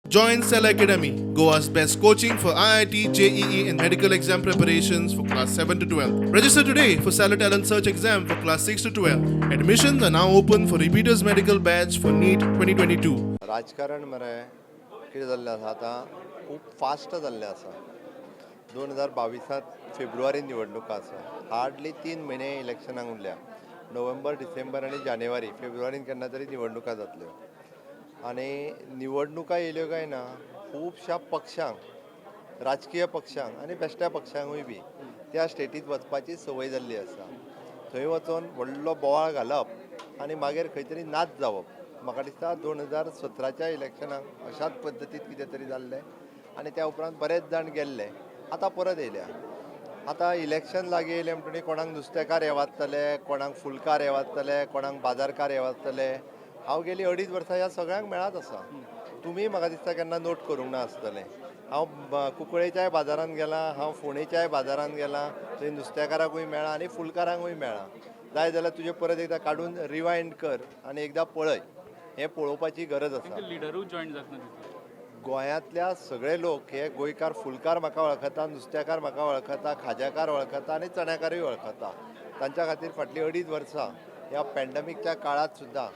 Join Cell Academy, Goa's best coaching for IIT, JEE, and medical exam preparations for class 7 to 12. Register today for Cell Talent Search exam for class 6 to 12. Admissions are now open for repeaters medical batch for NEET 2022. राजकारण मरे कितें जाल्लें आसा आतां खूब fast जाल्लें आसा 2022 February निवडणुका आसा हार्डली 3 म्हयने इलेक्शनाक उरल्या नोव्हेंबर डिसेंबर आनी जानेवारी फेब्रुवारीन केन्ना तरी निवडणुका जातल्यो आनी निवडणुका येयल्यो काय ना खुबश्या पक्षांक राजकीय पक्षांक आनी बेश्ट्या पक्षांकूय बी त्या स्टेटीत वचपाची संवय जाल्ली आसा थंय वचून व्हडलो बोवाळ घालप आनी मागीर खंय तरी नाच जावप म्हाका दिसता 2017च्या इलेक्शनाक अशाच पद्दतीत कितें तरी जाल्लें आनी त्या उपरांत बरेच जाण गेल्ले आतां परत येयल्या आतां इलेक्शन लागीं येयलें म्हणटकीर कोणाक नुस्तेकार हे वाजतले कोणाक फुलकार हे वाजतले कोणाक बाजारकार हे वाजतले हांव गेलीं 2.5 वर्सां ह्या सगळ्यांक मेळत आसा तुमी म्हाका दिसता केन्ना नोट करूंक ना आसतलें हांव कुंकळेच्याय बाजारांत गेलां हांव फोंडेच्याय बाजारांत गेलां थंय नुस्तेकाराकूय मेळ्ळां आनी फुलकारांकूय मेळ्ळां जाय जाल्यार तुजें परत एकदां काडून रिवायंड कर आनी एकदां पळय हें पळोवपाची गरज आसा लिडरूच जॉईन जातना गोंयांतल्या सगळे लोक हे गोंयकार फुलकार म्हाका वळखता नुस्तेकार म्हाका वळखता खाज्याकार वळखता आनी चण्याकारूय वळखता तांच्या खातीर फाटलीं 2.5 वर्सां ह्या पॅन्डेमिकच्या काळात सुद्दां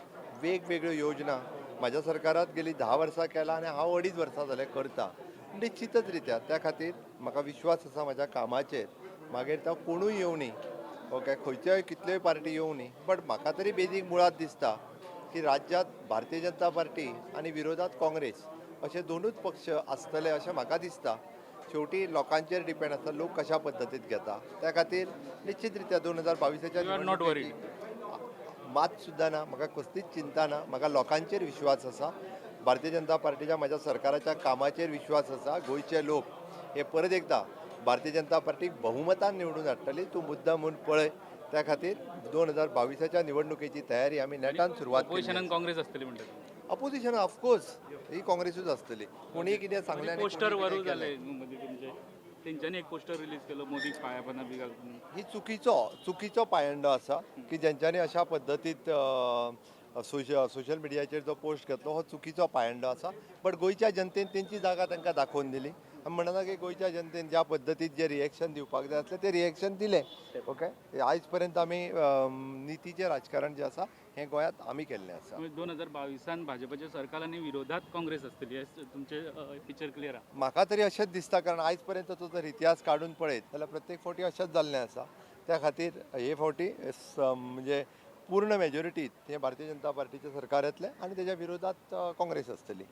वेगवेगळ्यो योजना म्हाज्या सरकारात गेली 10 वर्सां केला आनी हांव 2.5 वर्सां जालें करता निश्चितच रित्या त्या खातीर म्हाका विश्वास आसा म्हाज्या कामाचेर मागीर तो कोणूय येवनी ओके खंयच्योय कितल्योय पार्टी येवनी बट म्हाका तरी बेजीक मुळात दिसता की राज्यांत भारतीय जनता पार्टी आनी विरोधात काँग्रेस अशे दोनूच पक्ष आसतले अशें म्हाका दिसता शेवटी लोकांचेर डिपेंड आसता लोक कशा पद्दतीत घेता त्या खातीर निश्चित रित्या 2022च्या मात सुद्दां ना म्हाका कसलीच चिंता ना म्हाका लोकांचेर विश्वास आसा भारतीय जनता पार्टीच्या म्हाज्या सरकाराच्या कामाचेर विश्वास आसा गोंयचे लोक हे परत एकदा भारतीय जनता पार्टीक बहुमतान निवडून हाडटली तूं मुद्दाम म्हूण पळय त्या खातीर 2022च्या निवडणुकेची तयारी आमी नेटान सुरवात केली काँग्रेस असतली म्हणतात अपोजिशन ऑफकोर्स ही काँग्रेसूच आसतली कोणी कितें सांगलें पोस्टर वरू जाले तेंच्यांनी एक पोस्टर रिलीज केलो मोदी पायापना बी घालून ही चुकीचो पायंडो आसा की जेंच्यांनी अशा पद्दतीत सोशल मिडियाचेर जो पोस्ट घेतलो हो चुकीचो पायंडो आसा बट गोंयच्या जनतेन तेंची जागा तांकां दाखोवन दिली आमी म्हणना की गोंयच्या जनतेन ज्या पद्दतीत जे रिएक्शन दिवपाक जाय आसलें तें रिएक्शन दिलें ओके आयज पर्यंत आमी नितीचें राजकारण जें आसा हें गोंयांत आमी केल्लें आसा 2022 भाजपाच्या सरकार आनी विरोधात काँग्रेस असतली तुमचे पिक्चर क्लियर आहा म्हाका तरी अशेंच दिसता कारण आयज पर्यंतचो जर इतिहास काडून पळयत जाल्यार प्रत्येक फावटी अशेंच जाल्लें आसा त्या खातीर हे फावटी म्हणजे पूर्ण मेजॉरिटीत हे भारतीय जनता पार्टीचें सरकार येतलें आनी तेज्या विरोधात काँग्रेस आसतली